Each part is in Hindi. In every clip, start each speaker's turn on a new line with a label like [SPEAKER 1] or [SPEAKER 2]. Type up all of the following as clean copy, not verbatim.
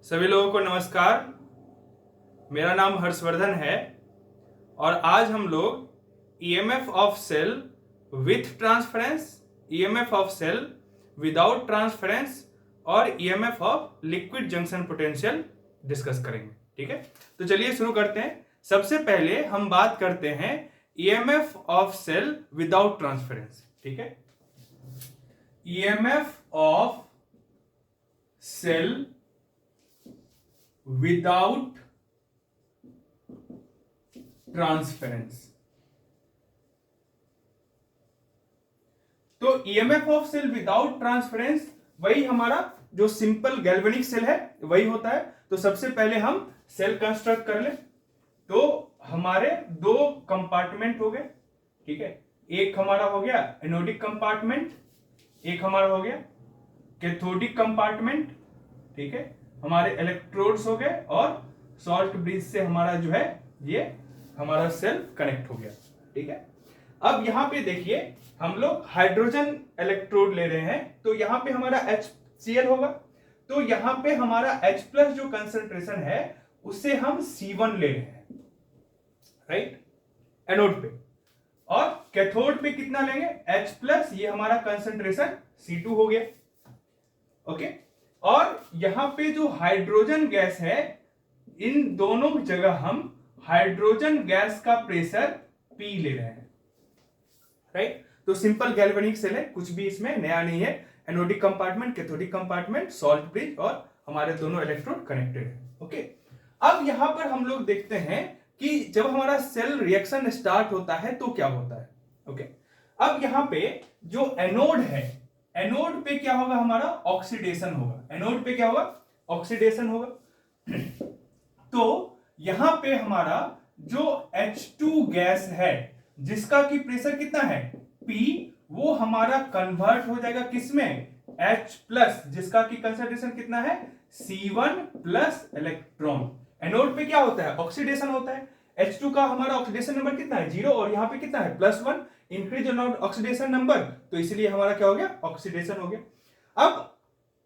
[SPEAKER 1] सभी लोगों को नमस्कार। मेरा नाम हर्षवर्धन है और आज हम लोग EMF of cell with transference, EMF of cell without transference और EMF of liquid junction potential discuss करेंगे। ठीक है, तो चलिए शुरू करते हैं। सबसे पहले हम बात करते हैं EMF of cell without transference. ठीक है, EMF of cell without transference. तो EMF of cell without transference वही हमारा जो सिंपल गैल्वेनिक सेल है वही होता है। तो सबसे पहले हम सेल कंस्ट्रक्ट कर ले। तो हमारे दो कंपार्टमेंट हो गए। ठीक है, एक हमारा हो गया एनोडिक कंपार्टमेंट, एक हमारा हो गया कैथोडिक कंपार्टमेंट। ठीक है, हमारे इलेक्ट्रोड्स हो गए और सॉल्ट ब्रिज से हमारा जो है ये हमारा सेल कनेक्ट हो गया। ठीक है, अब यहां पे देखिए हम लोग हाइड्रोजन इलेक्ट्रोड ले रहे हैं, तो यहां पे हमारा HCl होगा। तो यहां पे हमारा H+ जो कंसंट्रेशन है उससे हम C1 ले रहे हैं, राइट, एनोड पे। और कैथोड पे कितना लेंगे? H+, ये हमारा कंसंट्रेशन C2 हो गया। ओके, और यहां पे जो हाइड्रोजन गैस है, इन दोनों जगह हम हाइड्रोजन गैस का प्रेशर P ले रहे हैं, राइट। तो सिंपल गैल्वेनिक सेल है, कुछ भी इसमें नया नहीं है। Anodic compartment, cathodic compartment, salt bridge और हमारे दोनों इलेक्ट्रोड कनेक्टेड है। ओके, अब यहां पर हम लोग देखते हैं कि जब हमारा सेल रिएक्शन स्टार्ट होता है तो क्या होता है। ओके, अब यहां पे जो एनोड है, एनोड पे क्या होगा? हमारा ऑक्सीडेशन होगा। एनोड पे क्या होगा? ऑक्सीडेशन होगा। तो यहां पे हमारा जो H2 गैस है जिसका की प्रेशर कितना है P, वो हमारा कन्वर्ट हो जाएगा किसमें? H+, जिसका की कंसंट्रेशन कितना है? C1+ electron. एनोड पे क्या होता है? ऑक्सीडेशन होता है। H2 का हमारा ऑक्सीडेशन नंबर कितना है? 0, और यहां पे कितना है? +1। इंक्रीज ऑक्सीडेशन नंबर, तो इसलिए हमारा क्या हो गया? ऑक्सीडेशन हो गया। अब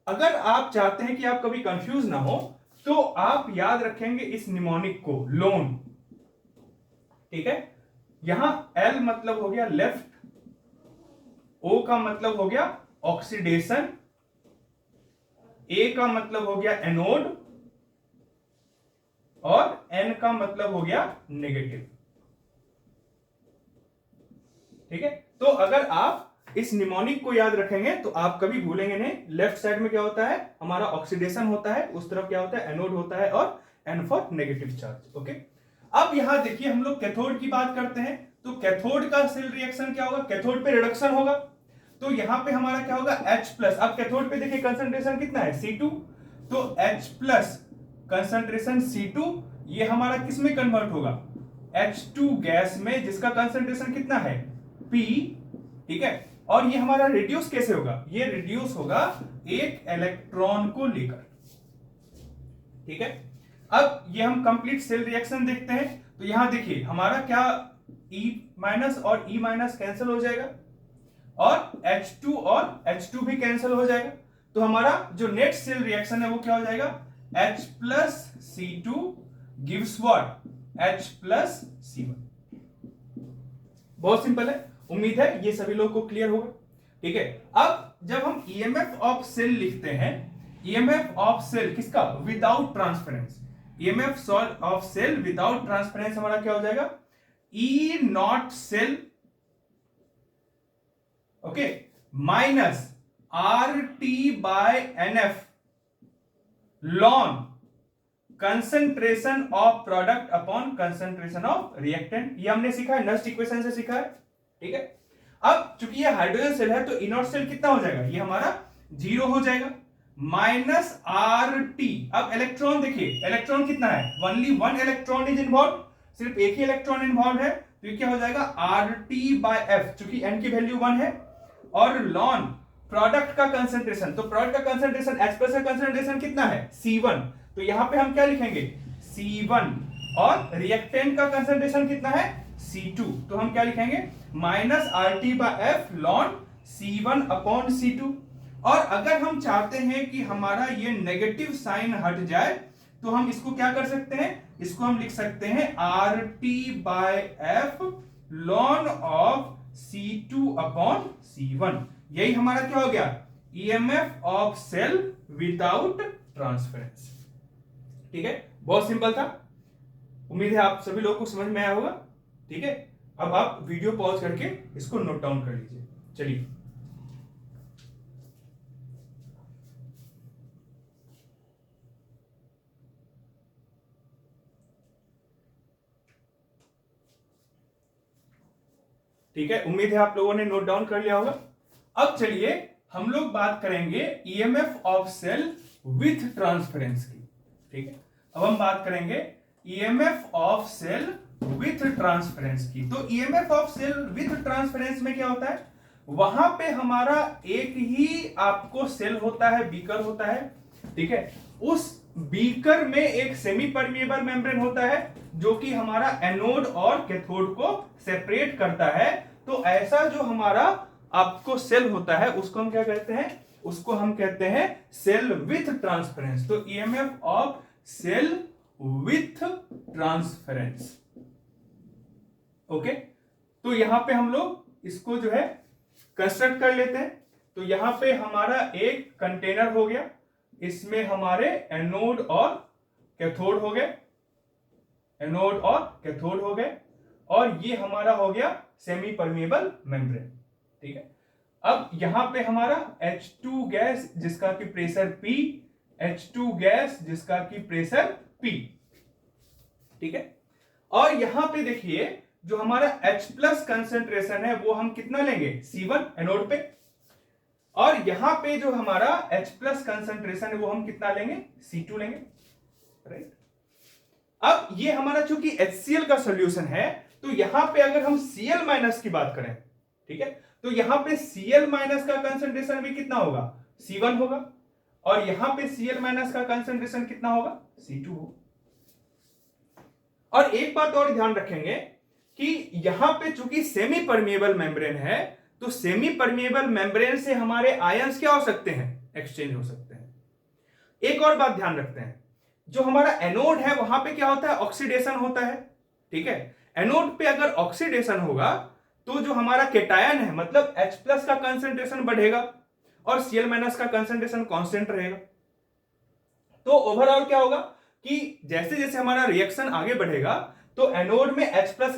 [SPEAKER 1] अगर आप चाहते हैं कि आप कभी कंफ्यूज ना हो तो आप याद रखेंगे इस निमोनिक को, लोन। ठीक है, यहां L मतलब हो गया लेफ्ट, O का मतलब हो गया ऑक्सीडेशन, A का मतलब हो गया एनोड और N का मतलब हो गया नेगेटिव। ठीक है, तो अगर आप इस निमोनिक को याद रखेंगे तो आप कभी भूलेंगे नहीं। लेफ्ट साइड में क्या होता है? हमारा ऑक्सीडेशन होता है, उस तरफ क्या होता है? एनोड होता है, और N for negative charge. Okay, अब यहां देखिए हम लोग कैथोड की बात करते हैं, तो कैथोड का सेल रिएक्शन क्या होगा? कैथोड पे रिडक्शन होगा, तो यहां पे हमारा क्या होगा? H+। अब कैथोड पे देखिए कंसंट्रेशन कितना है? C2। तो H+ कंसंट्रेशन C2, ये हमारा किस में कन्वर्ट होगा? H2 गैस में, जिसका कंसंट्रेशन कितना है? P। ठीक है, और ये हमारा रिड्यूस कैसे होगा? ये रिड्यूस होगा एक इलेक्ट्रॉन को लेकर। ठीक है, अब ये हम कंप्लीट सेल रिएक्शन देखते हैं। तो यहां देखिए हमारा क्या E- और E- कैंसिल हो जाएगा, और H2 और H2 भी कैंसिल हो जाएगा। तो हमारा जो नेट सेल रिएक्शन है वो क्या हो जाएगा? H+C2 gives what? H+C1। बहुत सिंपल है, उम्मीद है ये सभी लोगों को क्लियर होगा। ठीक है, अब जब हम ईएमएफ ऑफ सेल लिखते हैं, ईएमएफ ऑफ सेल किसका? Without transference. EMF of cell without transference हमारा क्या हो जाएगा? E0 cell, okay, minus RT/NF ln concentration of product upon concentration of reactant. ये हमने सीखा है, नस्ट इक्वेशन से सीखा है। ठीक है, अब चूंकि ये हाइड्रोजन सेल है तो E0 सेल कितना हो जाएगा? ये हमारा 0 हो जाएगा, माइनस RT। अब इलेक्ट्रॉन देखिए, इलेक्ट्रॉन कितना है? ओनली 1 इलेक्ट्रॉन इज इन्वॉल्व, सिर्फ एक ही इलेक्ट्रॉन इन्वॉल्व है, तो ये क्या हो जाएगा? RT/F, चूंकि N की वैल्यू 1 है। और लॉन प्रोडक्ट का कंसंट्रेशन, तो प्रोडक्ट का कंसंट्रेशन H+ का कंसंट्रेशन कितना है? C1, तो यहां पे हम क्या लिखेंगे? C1। और रिएक्टेंट का कंसंट्रेशन कितना है? C2, तो हम क्या लिखेंगे? -RT/F lawn C1/C2। और अगर हम चाहते हैं कि हमारा ये नेगेटिव साइन हट जाए तो हम इसको क्या कर सकते हैं, इसको हम लिख सकते हैं RT/F ln of C2 upon C1। यही हमारा क्या हो गया, EMF of cell without transference. ठीक है, बहुत सिंपल था। उम्मीद है आप सभी लोगों को समझ में आया होगा। ठीक है, अब आप वीडियो पॉज करके इसको नोट डाउन कर लीजिए। चलिए, ठीक है, उम्मीद है आप लोगों ने नोट डाउन कर लिया होगा। अब चलिए हम लोग बात करेंगे EMF of cell with transference की। ठीक है, अब हम बात करेंगे EMF of cell with transference की। तो EMF of cell with transference में क्या होता है, वहां पे हमारा एक ही आपको सेल होता है, बीकर होता है। ठीक है, उस बीकर में एक सेमी परमिएबल मेम्ब्रेन होता है जो कि हमारा एनोड और कैथोड को सेपरेट करता है। तो ऐसा जो हमारा आपको सेल होता है उसको हम क्या कहते हैं, उसको हम कहते हैं सेल विथ ट्रांसफरेंस। तो EMF of cell with transference. Okay, तो यहां पे हम लोग इसको जो है कंस्ट्रक्ट कर लेते हैं। तो यहां पे हमारा एक कंटेनर हो गया, इसमें हमारे एनोड और कैथोड हो गए, एनोड और कैथोड हो गए, और ये हमारा हो गया सेमी परमिएबल मेम्ब्रेन। ठीक है, अब यहां पे हमारा H2 गैस जिसका कि प्रेशर P, H2 गैस जिसका कि प्रेशर P। ठीक है, और यहां पे देखिए जो हमारा H+ कंसेंट्रेशन है वो हम कितना लेंगे, C1 एनोड पे, और यहां पे जो हमारा H+ कंसेंट्रेशन है वो हम कितना लेंगे, C2 लेंगे। राइट, अब ये हमारा चूंकि HCl का सॉल्यूशन है तो यहां पे अगर हम Cl- की बात करें, ठीक है, तो यहां पे Cl- का कंसेंट्रेशन भी कितना होगा, C1 होगा, और यहां पे Cl- का कंसेंट्रेशन कितना होगा, C2 होगा। और एक बात और ध्यान रखेंगे कि यहां पे चूंकि सेमी परमिएबल मेम्ब्रेन है तो सेमी परमिएबल मेम्ब्रेन से हमारे आयंस क्या हो सकते हैं, एक्सचेंज हो सकते हैं। एक और बात ध्यान रखते हैं, जो हमारा एनोड है वहां पे क्या होता है, ऑक्सीडेशन होता है। ठीक है, एनोड पे अगर ऑक्सीडेशन होगा तो जो हमारा केटायन है मतलब H+ का कंसेंट्रेशन बढ़ेगा और Cl- का कंसेंट्रेशन कांस्टेंट रहेगा। तो ओवरऑल क्या होगा कि जैसे जैसे हमारा रिएक्शन आगे बढ़ेगा तो एनोड में H+ का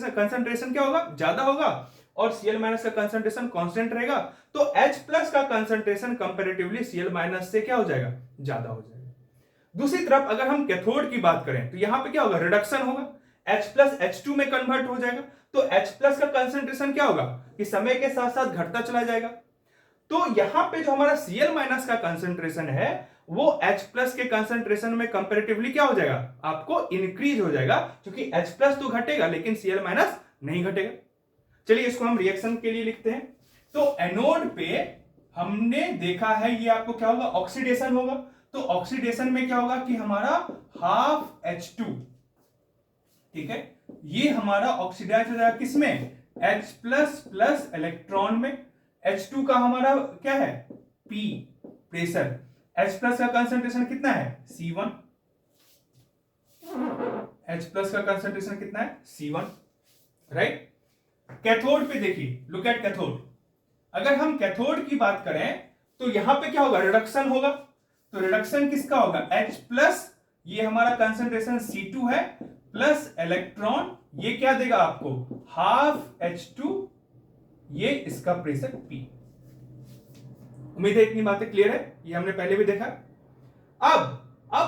[SPEAKER 1] कंसेंट्रेशन क्या होगा, ज्यादा होगा, और Cl- का कंसेंट्रेशन कांस्टेंट रहेगा। तो H+ का कंसेंट्रेशन कंपैरेटिवली Cl- से क्या हो जाएगा, ज्यादा हो जाएगा। दूसरी तरफ अगर हम कैथोड की बात करें तो यहां पे क्या होगा, रिडक्शन होगा, H+ H2 में कन्वर्ट हो जाएगा। तो H+ का कंसेंट्रेशन क्या होगा कि समय के साथ साथ घटता चला जाएगा। तो यहां पे जो हमारा Cl- का कंसेंट्रेशन है वो H+ के कंसेंट्रेशन में कंपैरेटिवली क्या हो जाएगा, आपको इंक्रीज हो जाएगा, क्योंकि H+ तो घटेगा लेकिन Cl- नहीं घटेगा। चलिए इसको हम रिएक्शन के लिए लिखते हैं। तो एनोड पे हमने देखा है ये आपको क्या होगा, ऑक्सीडेशन होगा। तो ऑक्सीडेशन में क्या होगा कि हमारा हाफ H2, ठीक है, ये हमारा ऑक्सीडाइज हो जाएगा किसमें, H+ इलेक्ट्रॉन में। H2 का हमारा क्या है, P प्रेशर, H+ का कंसेंट्रेशन कितना है, C1, H+ का कंसेंट्रेशन कितना है, C1। राइट, कैथोड पे देखिए, लुक एट कैथोड। अगर हम कैथोड की बात करें तो यहां पे क्या होगा, रिडक्शन होगा। तो रिडक्शन किसका होगा, H+, ये हमारा कंसेंट्रेशन C2 है, प्लस इलेक्ट्रॉन, ये क्या देगा आपको, हाफ H2, ये इसका प्रेशर P। उम्मीद है इतनी बातें क्लियर है, ये हमने पहले भी देखा। अब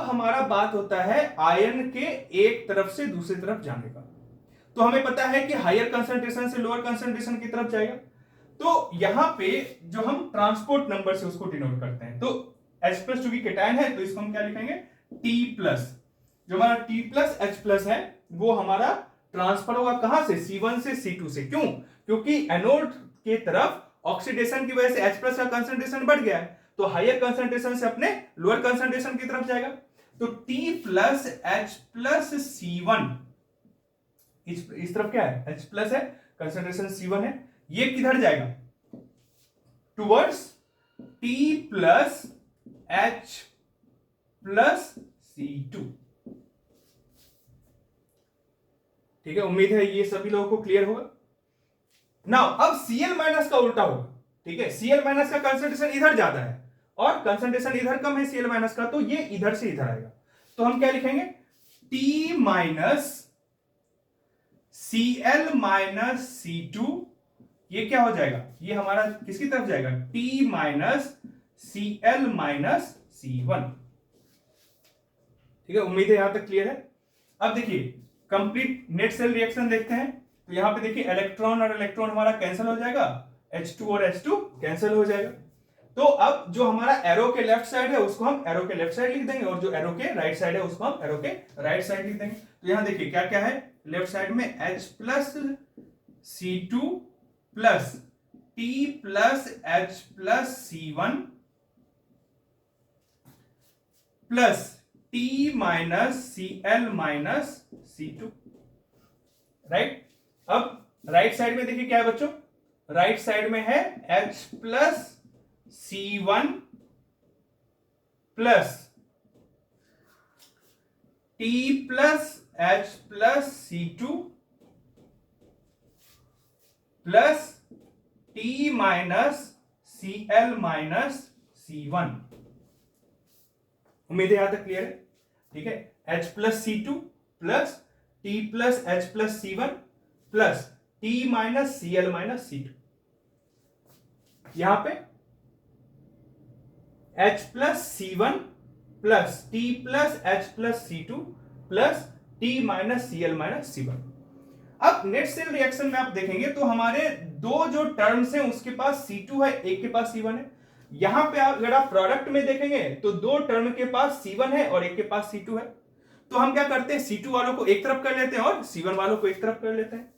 [SPEAKER 1] हमारा बात होता है आयन के एक तरफ से दूसरी तरफ जाने का। तो हमें पता है कि हायर कंसेंट्रेशन से लोअर कंसेंट्रेशन की तरफ जाएगा। तो यहां पे जो हम ट्रांसपोर्ट नंबर से उसको डिनोट करते हैं, तो H+ चूंकि केटायन है तो इसको हम क्या लिखेंगे, T+। जो हमारा T+H+ है वो हमारा ट्रांसफर होगा कहां से, C1 से C2 से। क्यों, क्योंकि एनोड के तरफ ऑक्सीडेशन की वजह से H+ का कंसेंट्रेशन बढ़ गया है, तो हायर कंसेंट्रेशन से अपने लोअर कंसेंट्रेशन की तरफ जाएगा। तो T+H+C1, इस तरफ क्या है, H+ है, कंसेंट्रेशन C1 है, ये किधर जाएगा, towards T plus H plus C2। ठीक है, उम्मीद है ये सभी लोगों को क्लियर होगा। नाउ अब Cl माइनस का उल्टा होगा। ठीक है, Cl माइनस का कंसंट्रेशन इधर ज्यादा है और कंसंट्रेशन इधर कम है Cl माइनस का, तो ये इधर से इधर आएगा। तो हम क्या लिखेंगे, T minus Cl minus C2, ये क्या हो जाएगा, ये हमारा किसकी तरफ जाएगा, T minus Cl minus C1। ठीक है, उम्मीद है यहां तक क्लियर है। अब देखिए कंप्लीट नेट सेल रिएक्शन देखते हैं। तो यहां पे देखिए इलेक्ट्रॉन और इलेक्ट्रॉन हमारा कैंसिल हो जाएगा, H2 और H2 कैंसिल हो जाएगा। तो अब जो हमारा एरो के लेफ्ट साइड है उसको हम एरो के लेफ्ट साइड लिख देंगे और जो एरो के राइट साइड है उसको हम एरो के राइट साइड लिख देंगे। तो यहां देखिए क्या क्या है, लेफ्ट साइड में H plus C2 plus T plus H plus C1 plus T minus Cl minus C2। Right, अब राइट साइड में देखिए क्या है बच्चों, राइट साइड में है H plus C1 plus T plus H plus C2 plus T minus Cl minus C1। उम्मीद है यहां तक क्लियर है। ठीक है, H plus C2 plus T plus H plus C1 plus T minus Cl minus C2। यहां पे H plus C1 plus T plus H plus C2 plus T minus Cl minus C1। अब नेट सेल रिएक्शन में आप देखेंगे तो हमारे दो जो टर्म्स हैं उसके पास C2 है, एक के पास C1 है। यहां पे अगर आप प्रोडक्ट में देखेंगे तो दो टर्म के पास C1 है और एक के पास C2 है। तो हम क्या करते हैं, C2 वालों को एक तरफ कर लेते हैं और C1 वालों को एक तरफ कर लेते हैं।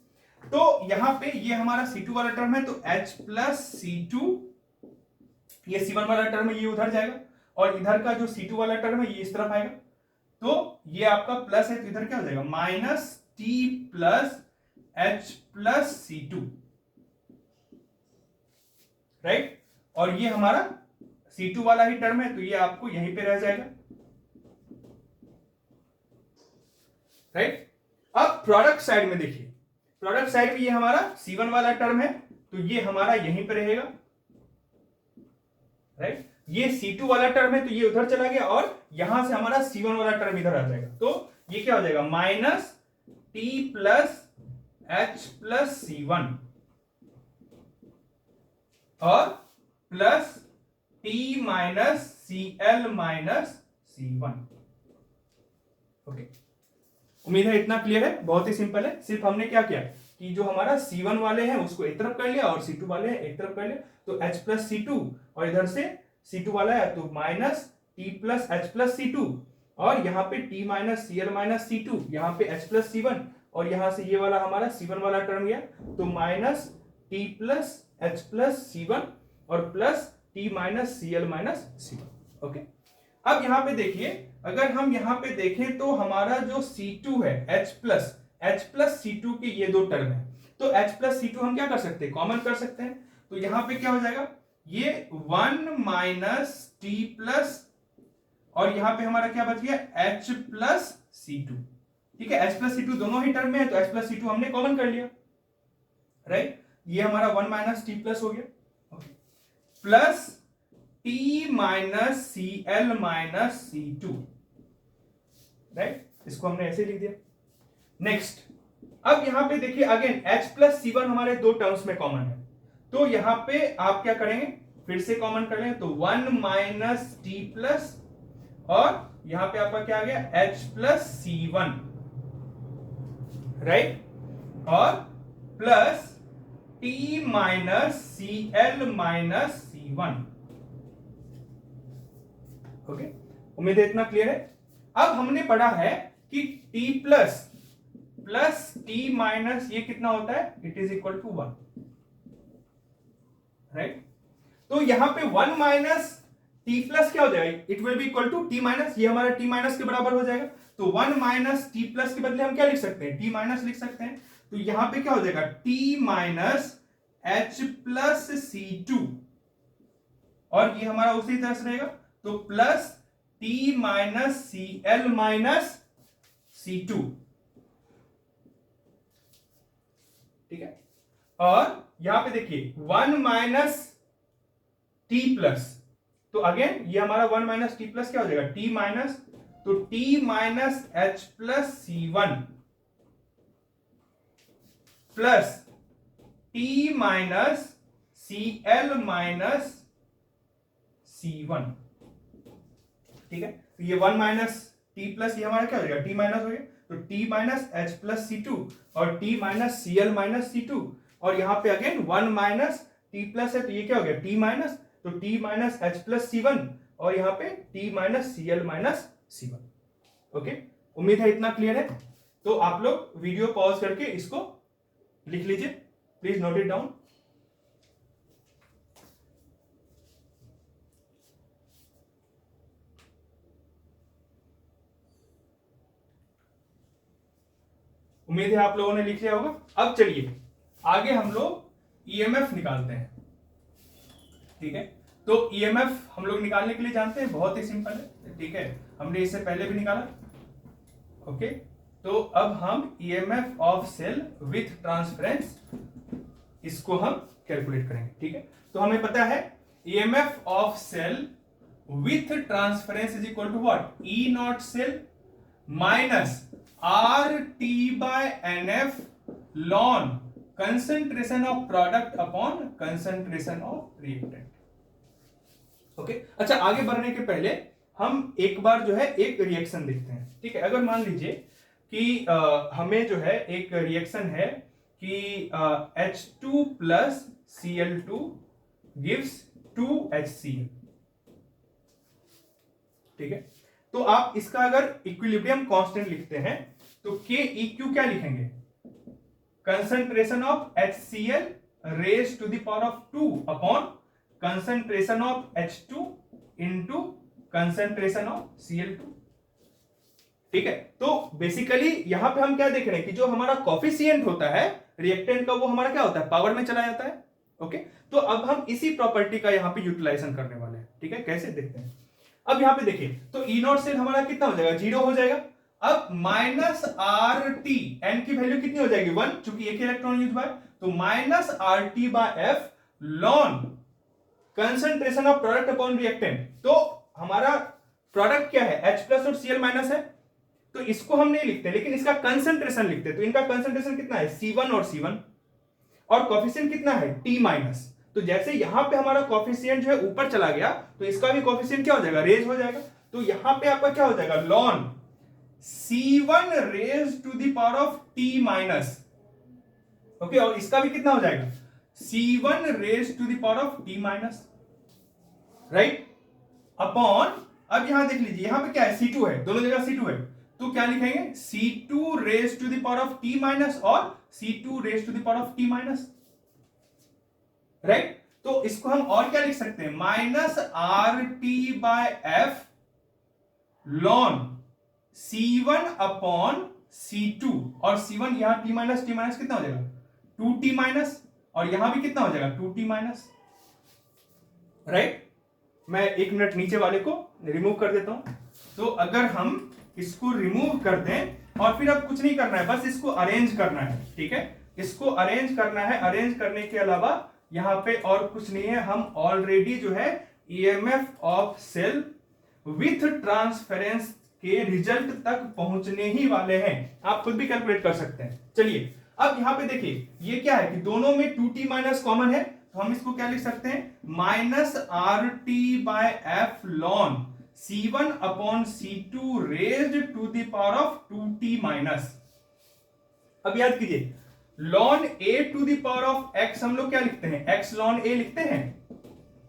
[SPEAKER 1] तो यहां पे ये हमारा C2 वाला टर्म है तो H प्लस C2, ये C1 वाला टर्म है ये उधर जाएगा और इधर का जो C2 वाला टर्म है ये इस तरफ आएगा। तो ये आपका प्लस है तो इधर क्या हो जाएगा, minus T plus H plus C2। Right, और ये हमारा C2 वाला ही टर्म है तो ये आपको यहीं पे रह जाएगा। राइट, अब प्रोडक्ट साइड में देखिए, प्रोडक्ट साइड में ये हमारा C1 वाला टर्म है तो ये हमारा यहीं पे रहेगा। राइट, ये C2 वाला टर्म है तो ये उधर चला गया और यहां से हमारा C1 वाला टर्म इधर आ जाएगा। तो ये क्या हो जाएगा, minus T plus H plus C1 और plus T minus Cl minus C1। Okay, उम्मीद है इतना क्लियर है, बहुत ही सिंपल है। सिर्फ हमने क्या किया कि जो हमारा C1 वाले हैं उसको एक तरफ कर लिया और C2 वाले हैं एक तरफ कर लिया। तो H प्लस C2 और इधर से C2 वाला है तो minus T plus H plus C2 और यहाँ पे T minus Cl minus C2, यहाँ पे H प्लस C1 और यहाँ से ये वाला हमारा C1 वाला टर्म गया तो minus T plus H plus C1 और plus T minus Cl minus C1। Okay, अब यहाँ पे देखिए, अगर हम यहाँ पे देखें तो हमारा जो C2 है H प्लस C2 के ये दो टर्म है तो H प्लस C2 हम क्या कर सकते हैं, कॉमन कर सकते हैं। तो यहाँ पे क्या हो जाएगा, ये 1 माइनस T प्लस और यहाँ पे हमारा क्या बच गया, H प्लस C2। ठीक है, H प्लस C2 दोनों ही टर्म में है तो H प्लस C2 हमने कॉमन कर लिया। राइट, ये हमारा 1 माइनस T प्लस हो गया। Okay, plus T minus Cl minus C2। Right, इसको हमने ऐसे लिख दिया। नेक्स्ट, अब यहां पे देखिए अगेन H प्लस C1 हमारे दो टर्म्स में कॉमन है तो यहां पे आप क्या करेंगे, फिर से कॉमन कर लें तो 1 माइनस T प्लस और यहां पे आपका क्या आ गया, H प्लस C1। राइट, और plus T minus Cl minus C1। Okay, उम्मीद है इतना क्लियर है। अब हमने पढ़ा है कि T plus plus T minus ये कितना होता है, it is equal to 1। Right, तो यहां पे 1 माइनस T प्लस क्या हो जाएगा, it will be equal to T minus, ये हमारा T माइनस के बराबर हो जाएगा। तो 1 माइनस T प्लस के बदले हम क्या लिख सकते हैं, T माइनस लिख सकते हैं। तो यहां पे क्या हो जाएगा, T minus H plus C2 और ये हमारा उसी तरह से रहेगा, तो plus T minus C L minus C2, ठीक है। और यहां पे देखिए 1 माइनस टी प्लस, तो अगेन ये हमारा 1 माइनस टी प्लस क्या हो जाएगा, टी माइनस, तो T minus H plus C1 plus T minus Cl minus C1, ठीक है। तो ये 1 माइनस टी प्लस ये हमारा क्या हो जाएगा, टी माइनस हो गया, तो T minus H plus C2 और T minus Cl minus C2, और यहां पे अगेन 1 माइनस टी प्लस है, तो ये क्या हो गया, टी माइनस, तो T minus H plus C1 और यहां पे T minus Cl minus C1। Okay, उम्मीद है इतना क्लियर है। तो आप लोग वीडियो पॉज करके इसको लिख लीजिए, प्लीज नोट इट डाउन। उम्मीद है आप लोगों ने लिख लिया होगा। अब चलिए आगे हम लोग ईएमएफ निकालते हैं, ठीक है। तो ईएमएफ हम लोग निकालने के लिए जानते हैं, बहुत ही सिंपल है, ठीक है, हमने इससे पहले भी निकाला। ओके, तो अब हम EMF of cell with transference इसको हम कैलकुलेट करेंगे, ठीक है। तो हमें पता है EMF of cell with transference is equal to what, E not cell minus R T by N F ln concentration of product upon concentration of reactant. Okay, अच्छा आगे बढ़ने के पहले हम एक बार जो है एक रिएक्शन देखते हैं, ठीक है। अगर मान लीजिए कि हमें जो है एक रिएक्शन है कि H2 plus Cl2 gives 2HCl, ठीक है। तो आप इसका अगर इक्विलिब्रियम कांस्टेंट लिखते हैं तो KEQ क्या लिखेंगे, concentration of HCl raise to the power of 2 upon concentration of H2 into concentration of Cl2, ठीक है। तो बेसिकली यहां पे हम क्या देख रहे हैं कि जो हमारा कॉफिशिएंट होता है रिएक्टेंट का वो हमारा क्या होता है, पावर में चला जाता है। ओके, तो अब हम इसी प्रॉपर्टी का यहां पे यूटिलाइजेशन करने वाले हैं, ठीक है। कैसे देखते हैं, अब यहां पे देखिए तो ई नॉट सेल हमारा कितना हो जाएगा, 0 हो जाएगा। अब माइनस आर टी, एन की वैल्यू कितनी हो जाएगी 1, चूंकि एक इलेक्ट्रॉन यूज हुआ है, तो minus R T by F ln concentration of product upon reactant. तो हमारा प्रोडक्ट क्या है, H प्लस और Cl माइनस है, तो इसको हम नहीं लिखते लेकिन इसका कंसंट्रेशन लिखते हैं। तो इनका कंसंट्रेशन कितना है, C1 और C1, और कॉफिशिएंट कितना है, T माइनस। तो जैसे यहां पे हमारा कॉफिशिएंट जो है ऊपर चला गया तो इसका भी कॉफिशिएंट क्या हो जाएगा, रेज हो जाएगा। तो यहां पे आपका क्या हो जाएगा, ln C1 raise to the power of T minus, okay, और इसका भी कितना हो जाएगा, C1 raise to the power of T minus, right, upon, अब यहां देख लीजिए यहां पे क्या है, C2 है, दोनों जगह C2 है, तो क्या लिखेंगे, C2 raise to the power of T minus और C2 raise to the power of T minus, right. तो इसको हम और क्या लिख सकते हैं, minus R T by F ln C1 upon C2, और C1 यहां T माइनस कितना हो जाएगा, 2T माइनस, और यहां भी कितना हो जाएगा 2T माइनस, राइट। मैं 1 मिनट नीचे वाले को रिमूव कर देता हूं। तो अगर हम इसको रिमूव कर दें और फिर अब कुछ नहीं करना है, बस इसको अरेंज करना है, ठीक है, इसको अरेंज करना है। अरेंज करने के अलावा यहां पे और कुछ नहीं है, हम ऑलरेडी जो है EMF of cell with transference के रिजल्ट तक पहुंचने ही वाले हैं। आप खुद भी कैलकुलेट कर सकते हैं। चलिए अब यहां पे देखिए ये क्या है कि दोनों में 2T माइनस कॉमन है, तो हम इसको क्या लिख सकते हैं, minus R T by F ln C1 upon C2 raised to the power of 2T minus. अब याद कीजिए ln A to the power of x हम लोग क्या लिखते हैं, x लॉन A लिखते हैं,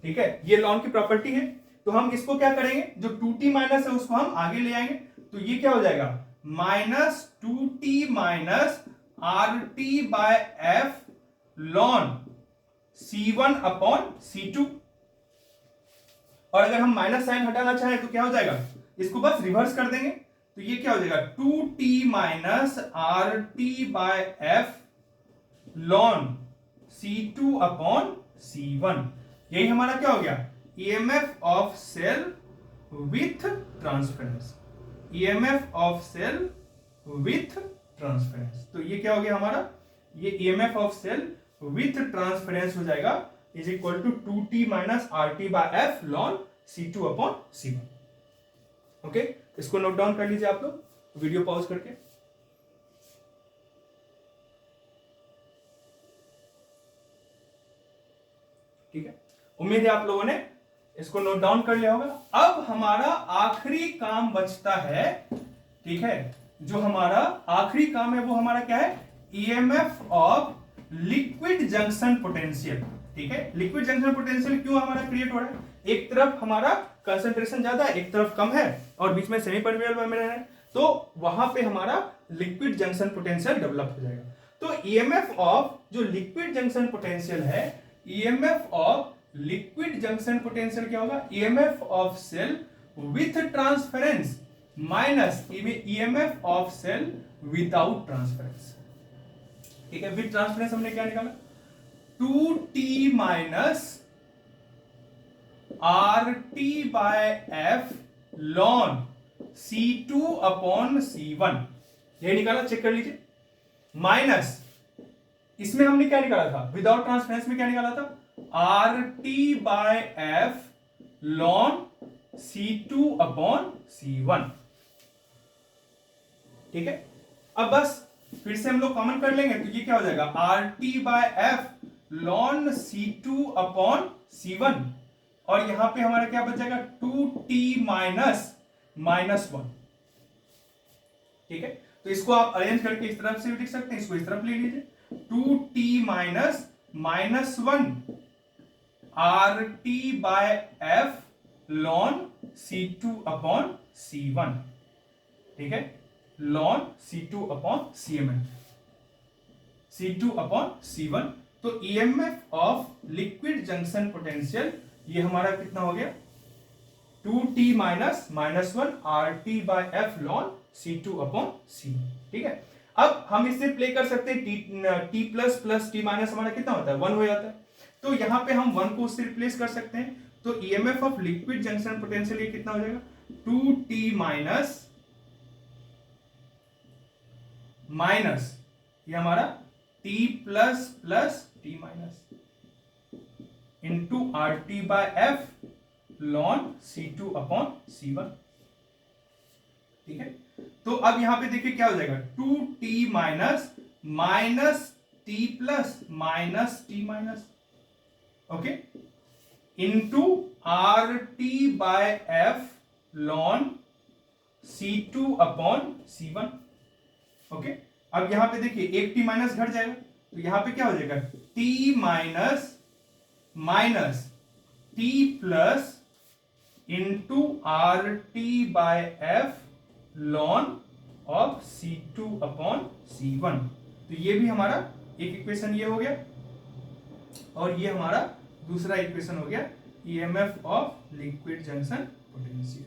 [SPEAKER 1] ठीक है, ये लॉन की प्रॉपर्टी है। तो हम इसको क्या करेंगे, जो 2T माइनस है उसको हम आगे ले आएंगे, तो ये क्या हो जाएगा, minus 2T minus R T by F ln C1 upon C2, और अगर हम माइनस साइन हटाना चाहें तो क्या हो जाएगा, इसको बस रिवर्स कर देंगे, तो ये क्या हो जाएगा 2T minus R T by F ln C2 upon C1। यही हमारा क्या हो गया, EMF of cell with transference, EMF of cell with transference. तो ये क्या हो गया हमारा, ये EMF of cell with transference हो जाएगा is equal to 2t minus RT by F ln C2 upon C1। Okay, इसको नोट डाउन कर लीजिए आप लोग वीडियो पॉज करके। ठीक है, उम्मीद है आप लोगों ने इसको नोट डाउन कर लिया होगा। अब हमारा आखिरी काम बचता है, ठीक है, जो हमारा आखिरी काम है वो हमारा क्या है, EMF of liquid junction potential. ठीक है, लिक्विड जंक्शन पोटेंशियल क्यों हमारा क्रिएट हो रहा है, एक तरफ हमारा कंसंट्रेशन ज्यादा है, एक तरफ कम है और बीच में सेमी परमेबल में रह रहा है, तो वहां पे हमारा लिक्विड जंक्शन पोटेंशियल डेवलप हो जाएगा। तो ईएमएफ ऑफ जो लिक्विड जंक्शन पोटेंशियल है, EMF of liquid junction potential क्या होगा, EMF of cell with transference minus EMF of cell without transference. ठीक है, विथ ट्रांसफरेंस हमने क्या निकाला, 2t minus RT by F ln C2 upon C1, ये निकाला, चेक कर लीजिए। माइनस इसमें हमने क्या निकाला था, विदाउट ट्रांसफरेंस में क्या निकाला था, RT by F ln C2 upon C1। ठीक है, अब बस फिर से हम लोग कॉमन कर लेंगे, तो ये क्या हो जाएगा, RT by F ln C2 upon C1, और यहां पे हमारा क्या बच जाएगा, 2t माइनस -1। ठीक है, तो इसको आप अरेंज करके इस तरफ से भी लिख सकते हैं, इसको इस तरफ ले लीजिए, 2t minus -1 RT by F ln C2 upon C1। ठीक है, ln C2 upon C2 upon C1। तो EMF of liquid junction potential ये हमारा कितना हो गया, 2t minus -1 RT by F ln C2 upon C1। ठीक है, अब हम इससे प्ले कर सकते हैं, t plus plus t minus हमारा कितना होता है, 1 हो जाता है, तो यहां पे हम 1 को उससे रिप्लेस कर सकते हैं। तो EMF of liquid junction potential ये कितना हो जाएगा, 2t माइनस ये हमारा t plus plus t minus into RT by F ln C2 upon C1। ठीक है, तो अब यहां पे देखिए क्या हो जाएगा, 2t minus minus t plus minus t minus, okay, into RT by F ln C2 upon C1। Okay, अब यहां पे देखिए एक t माइनस घट जाएगा, तो यहां पे क्या हो जाएगा, t minus minus t plus into RT by F ln of C2 upon C1। तो ये भी हमारा एक इक्वेशन ये हो गया, और ये हमारा दूसरा इक्वेशन हो गया EMF of liquid junction potential.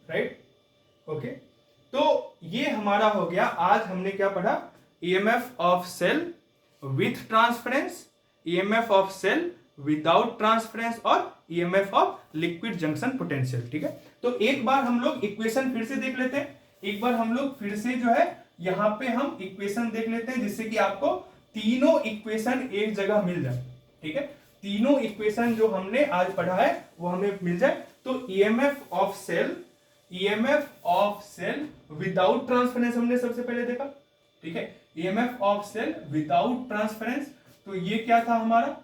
[SPEAKER 1] Right, okay, तो ये हमारा हो गया, आज हमने क्या पढ़ा, EMF of cell with transference, EMF of cell without transference और EMF of liquid junction potential. ठीक है, तो एक बार हम लोग इक्वेशन फिर से देख लेते हैं, एक बार हम लोग फिर से जो है यहां पे हम इक्वेशन देख लेते हैं, जिससे कि आपको तीनों इक्वेशन एक जगह मिल जाए। ठीक है, तीनों इक्वेशन जो हमने आज पढ़ा है वो हमें मिल जाए। तो EMF of cell, EMF of cell without transference हमने सबसे पहले देखा। ठीक है, EMF of cell without transference, तो ये क्या था हमारा,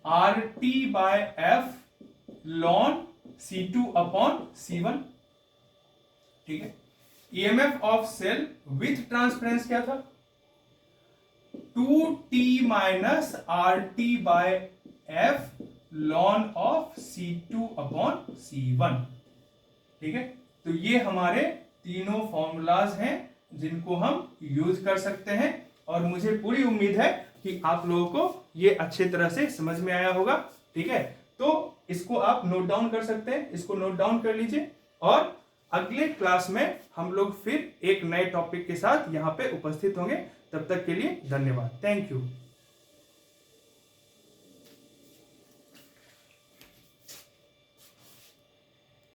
[SPEAKER 1] RT by F ln C2 upon C1। ठीक है, EMF of cell with transference क्या था, 2t minus RT by F ln of C2 upon C1। ठीक है, तो ये हमारे तीनों फॉर्मूलाज हैं जिनको हम यूज कर सकते हैं, और मुझे पूरी उम्मीद है कि आप लोगों को ये अच्छे तरह से समझ में आया होगा। ठीक है, तो इसको आप नोट डाउन कर सकते हैं, इसको नोट डाउन कर लीजिए, और अगले क्लास में हम लोग फिर एक नए टॉपिक के साथ यहाँ पे उपस्थित होंगे। तब तक के लिए धन्यवाद। Thank you.